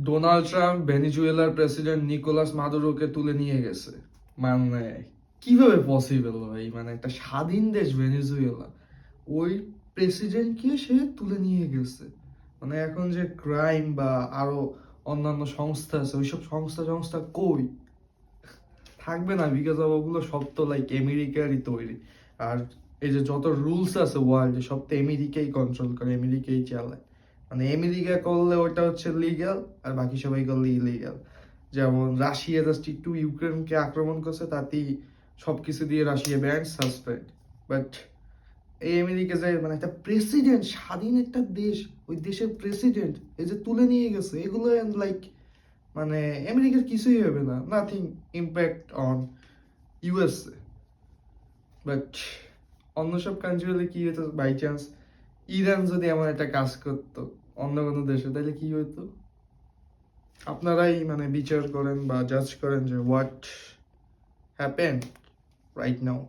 Donald Trump ভেনিজুয়েলার president Nicolas মাদুরোকে তুলে নিয়ে গেছে। মানে কিভাবে পসিবল ভাই? মানে একটা স্বাধীন দেশ ভেনিজুয়েলা, ওই প্রেসিডেন্টকে সে তুলে নিয়ে গেছে। মানে এখন যে ক্রাইম বা আরো অন্যান্য সংস্থা আছে, ওইসব সংস্থা কই থাকবে না? বিকজ অফ ওগুলো সব তো লাইক আমেরিকারই তৈরি। আর এই যে যত রুলস আছে ওয়ার্ল্ডে, সব তো আমেরিকাই কন্ট্রোল করে, আমেরিকাই চালায়। মানে আমেরিকা করলে ওটা হচ্ছে লিগ্যাল, আর বাকি সবাই করলে ইলিগ্যাল। যেমন রাশিয়া জাস্ট একটু ইউক্রেনকে আক্রমণ করছে, তাতেই সবকিছু দিয়ে রাশিয়া ব্যান্ড সাসপেন্ড। বাট এই আমেরিকা যায়, মানে একটা প্রেসিডেন্ট, স্বাধীন একটা দেশ, ওই দেশের প্রেসিডেন্ট এই যে তুলে নিয়ে গেছে, এগুলো লাইক মানে আমেরিকার কিছুই হবে না, nothing impact on USA. But অন্য সব কান্ট্রি হলে কি হতো? বাই চান্স ইরান যদি এমন একটা কাজ করতো অন্য কোনো দেশে, তাহলে কি হতো? আপনারাই মানে বিচার করেন বা জাজ করেন যে হোয়াট হ্যাপেন রাইট নাও।